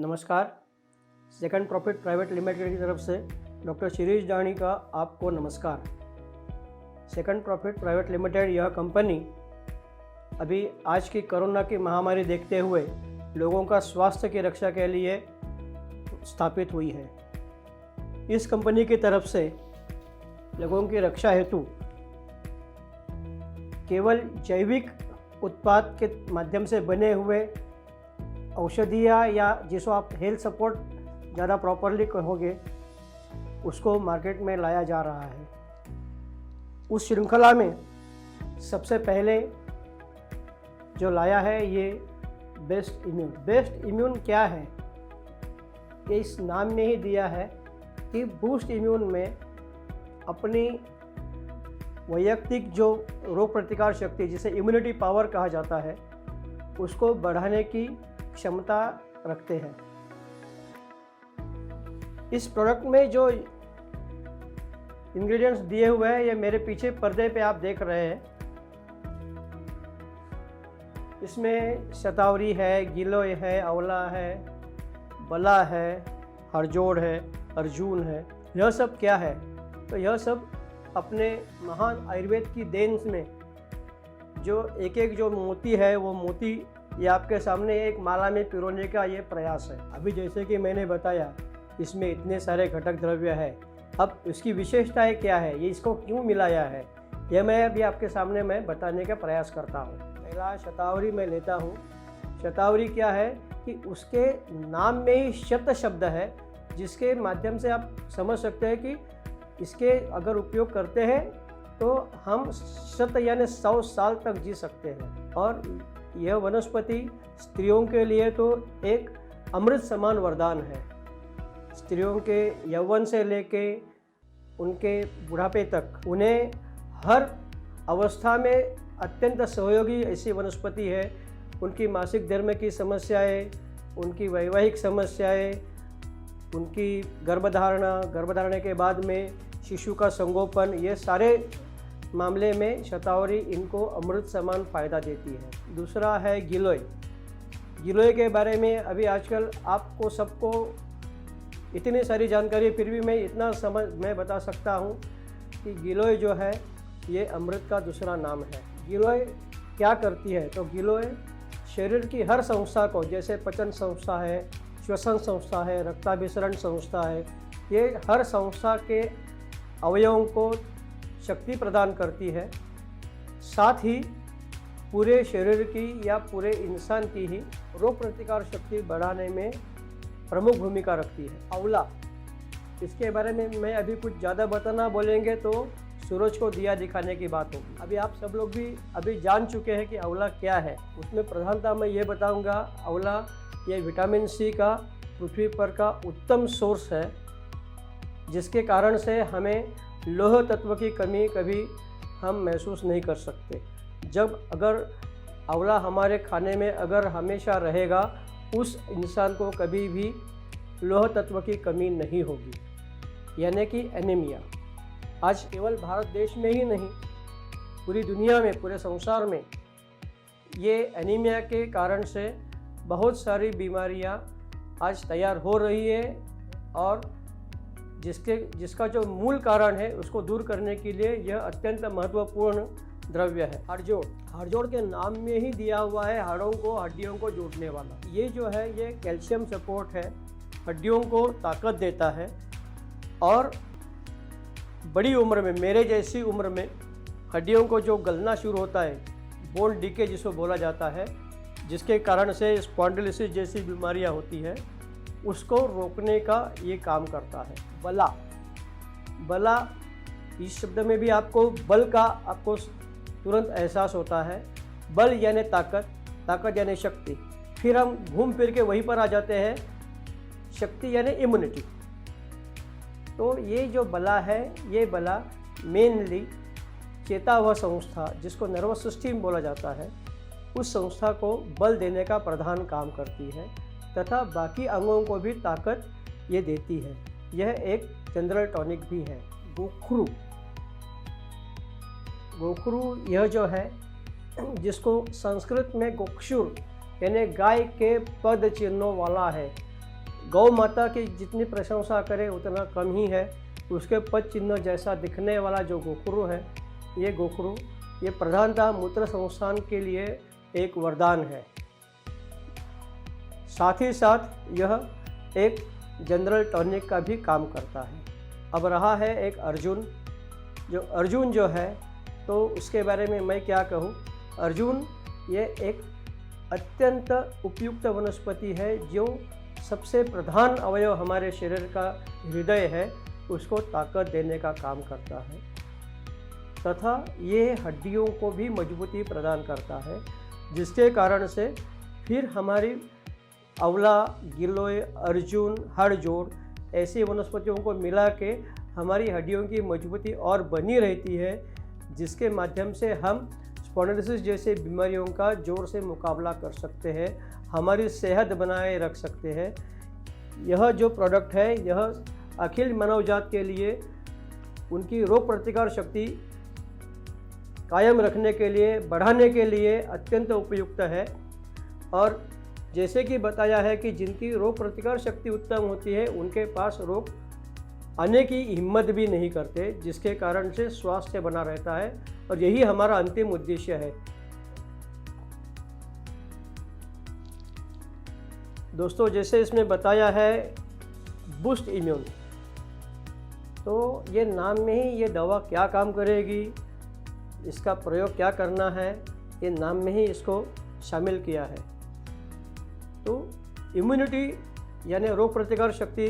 नमस्कार। Second profit private limited की तरफ से डॉक्टर शिरीष दानी का आपको नमस्कार। सेकंड प्रॉफिट प्राइवेट लिमिटेड यह कंपनी अभी आज की कोरोना की महामारी देखते हुए लोगों का स्वास्थ्य की रक्षा के लिए स्थापित हुई है। इस कंपनी की तरफ से लोगों की रक्षा हेतु केवल जैविक उत्पाद के माध्यम से बने हुए औषधियाँ या जिसको आप हेल्थ सपोर्ट ज़्यादा प्रॉपरली कहोगे उसको मार्केट में लाया जा रहा है। उस श्रृंखला में सबसे पहले जो लाया है ये बेस्ट इम्यून। बेस्ट इम्यून क्या है, ये इस नाम में ही दिया है कि बूस्ट इम्यून में अपनी वैयक्तिक जो रोग प्रतिकार शक्ति जिसे इम्यूनिटी पावर कहा जाता है उसको बढ़ाने की क्षमता रखते हैं। इस प्रोडक्ट में जो इंग्रेडिएंट्स दिए हुए हैं ये मेरे पीछे पर्दे पे आप देख रहे हैं। इसमें शतावरी है, गिलोय है, आंवला है, बला है, हरजोड़ है, अर्जुन है। यह सब क्या है, तो यह सब अपने महान आयुर्वेद की देन में जो एक एक जो मोती है वो मोती ये आपके सामने एक माला में पिरोने का ये प्रयास है। अभी जैसे कि मैंने बताया इसमें इतने सारे घटक द्रव्य है। अब इसकी विशेषताएं क्या है, ये इसको क्यों मिलाया है, यह मैं अभी आपके सामने मैं बताने का प्रयास करता हूँ। पहला शतावरी मैं लेता हूँ। शतावरी क्या है कि उसके नाम में ही शत शब्द है जिसके माध्यम से आप समझ सकते हैं कि इसके अगर उपयोग करते हैं तो हम शत यानी 100 साल तक जी सकते हैं। और यह वनस्पति स्त्रियों के लिए तो एक अमृत समान वरदान है। स्त्रियों के यौवन से लेके उनके बुढ़ापे तक उन्हें हर अवस्था में अत्यंत सहयोगी ऐसी वनस्पति है। उनकी मासिक धर्म की समस्याएं, उनकी वैवाहिक समस्याएं, उनकी गर्भधारणा के बाद में शिशु का संगोपन, ये सारे मामले में शतावरी इनको अमृत समान फ़ायदा देती है। दूसरा है गिलोय। गिलोय के बारे में अभी आजकल आपको सबको इतनी सारी जानकारी, फिर भी मैं इतना मैं बता सकता हूँ कि गिलोय जो है ये अमृत का दूसरा नाम है। गिलोय क्या करती है, तो गिलोय शरीर की हर संस्था को, जैसे पचन संस्था है, श्वसन संस्था है, रक्ताभिसरण संस्था है, ये हर संस्था के अवयवों को शक्ति प्रदान करती है। साथ ही पूरे शरीर की या पूरे इंसान की ही रोग प्रतिकार शक्ति बढ़ाने में प्रमुख भूमिका रखती है। आंवला, इसके बारे में मैं अभी कुछ ज़्यादा बताना बोलेंगे तो सूरज को दिया दिखाने की बात होगी। अभी आप सब लोग भी अभी जान चुके हैं कि आंवला क्या है। उसमें प्रधानता मैं ये बताऊंगा, आंवला ये विटामिन सी का पृथ्वी पर का उत्तम सोर्स है जिसके कारण से हमें लौह तत्व की कमी कभी हम महसूस नहीं कर सकते। जब अगर आंवला हमारे खाने में अगर हमेशा रहेगा उस इंसान को कभी भी लौह तत्व की कमी नहीं होगी, यानी कि एनीमिया। आज केवल भारत देश में ही नहीं, पूरी दुनिया में, पूरे संसार में ये एनीमिया के कारण से बहुत सारी बीमारियां आज तैयार हो रही है और जिसका जो मूल कारण है उसको दूर करने के लिए यह अत्यंत महत्वपूर्ण द्रव्य है। हरजोड़ के नाम में ही दिया हुआ है हाड़ों को, हड्डियों को जोड़ने वाला। ये जो है ये कैल्शियम सपोर्ट है, हड्डियों को ताकत देता है और बड़ी उम्र में, मेरे जैसी उम्र में हड्डियों को जो गलना शुरू होता है, बोन डीके जिसको बोला जाता है, जिसके कारण से स्पॉन्डिलोसिस जैसी बीमारियां होती है, उसको रोकने का ये काम करता है। बला, इस शब्द में भी आपको बल का आपको तुरंत एहसास होता है। बल यानी ताकत, ताकत यानी शक्ति। फिर हम घूम फिर के वहीं पर आ जाते हैं, शक्ति यानी इम्यूनिटी। तो ये जो बला है, ये बला मेनली चेतावह संस्था, जिसको नर्वस सिस्टम बोला जाता है, उस संस्था को बल देने का प्रधान काम करती है तथा बाकी अंगों को भी ताकत ये देती है। यह एक जनरल टॉनिक भी है। गोखरू यह जो है जिसको संस्कृत में गोक्षुर यानी गाय के पद चिन्हों वाला है, गौ माता की जितनी प्रशंसा करें उतना कम ही है। उसके पद चिन्ह जैसा दिखने वाला जो गोखरू है, ये गोखरू ये प्रधानतः मूत्र संस्थान के लिए एक वरदान है। साथ ही साथ यह एक जनरल टॉनिक का भी काम करता है। अब रहा है एक अर्जुन। अर्जुन जो है तो उसके बारे में मैं क्या कहूँ। अर्जुन ये एक अत्यंत उपयुक्त वनस्पति है जो सबसे प्रधान अवयव हमारे शरीर का हृदय है, उसको ताकत देने का काम करता है तथा ये हड्डियों को भी मजबूती प्रदान करता है, जिसके कारण से फिर हमारी आंवला, गिलोय, अर्जुन, हड़जोड़ ऐसी वनस्पतियों को मिला के हमारी हड्डियों की मजबूती और बनी रहती है, जिसके माध्यम से हम स्पॉन्डिलोसिस जैसे बीमारियों का जोर से मुकाबला कर सकते हैं, हमारी सेहत बनाए रख सकते हैं। यह जो प्रोडक्ट है यह अखिल मानव जात के लिए उनकी रोग प्रतिकार शक्ति कायम रखने के लिए, बढ़ाने के लिए अत्यंत उपयुक्त है। और जैसे कि बताया है कि जिनकी रोग प्रतिकार शक्ति उत्तम होती है उनके पास रोग आने की हिम्मत भी नहीं करते, जिसके कारण से स्वास्थ्य बना रहता है और यही हमारा अंतिम उद्देश्य है। दोस्तों, जैसे इसमें बताया है बूस्ट इम्यून, तो ये नाम में ही ये दवा क्या काम करेगी, इसका प्रयोग क्या करना है, ये नाम में ही इसको शामिल किया है। तो इम्यूनिटी यानी रोग प्रतिकार शक्ति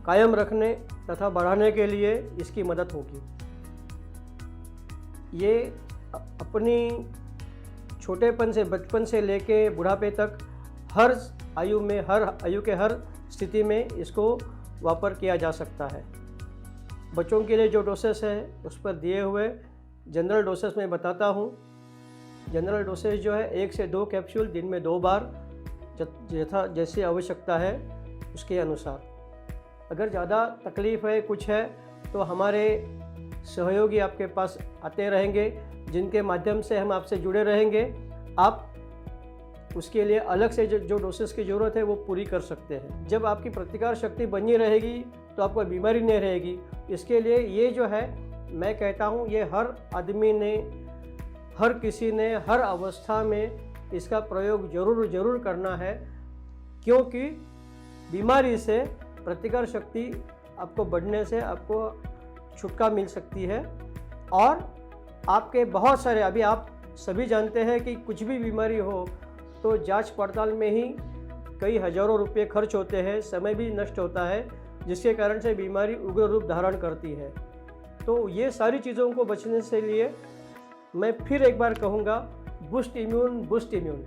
कायम रखने तथा बढ़ाने के लिए इसकी मदद होगी। ये अपनी छोटेपन से, बचपन से लेके बुढ़ापे तक हर आयु में, हर आयु के हर स्थिति में इसको वापर किया जा सकता है। बच्चों के लिए जो डोसेस है उस पर दिए हुए जनरल डोसेस में बताता हूँ। जनरल डोसेज जो है 1 से 2 कैप्सूल दिन में 2 बार, जैसी आवश्यकता है उसके अनुसार। अगर ज़्यादा तकलीफ़ है, कुछ है, तो हमारे सहयोगी आपके पास आते रहेंगे, जिनके माध्यम से हम आपसे जुड़े रहेंगे। आप उसके लिए अलग से जो डोसेस की ज़रूरत है वो पूरी कर सकते हैं। जब आपकी प्रतिकार शक्ति बनी रहेगी तो आपको बीमारी नहीं रहेगी। इसके लिए ये जो है, मैं कहता हूँ ये हर आदमी ने, हर किसी ने, हर अवस्था में इसका प्रयोग ज़रूर करना है, क्योंकि बीमारी से प्रतिकार शक्ति आपको बढ़ने से आपको छुटकारा मिल सकती है। और आपके बहुत सारे, अभी आप सभी जानते हैं कि कुछ भी बीमारी हो तो जांच पड़ताल में ही कई हज़ारों रुपये खर्च होते हैं, समय भी नष्ट होता है, जिसके कारण से बीमारी उग्र रूप धारण करती है। तो ये सारी चीज़ों को बचने से लिए मैं फिर एक बार कहूँगा, बूस्ट इम्यून, बूस्ट इम्यून।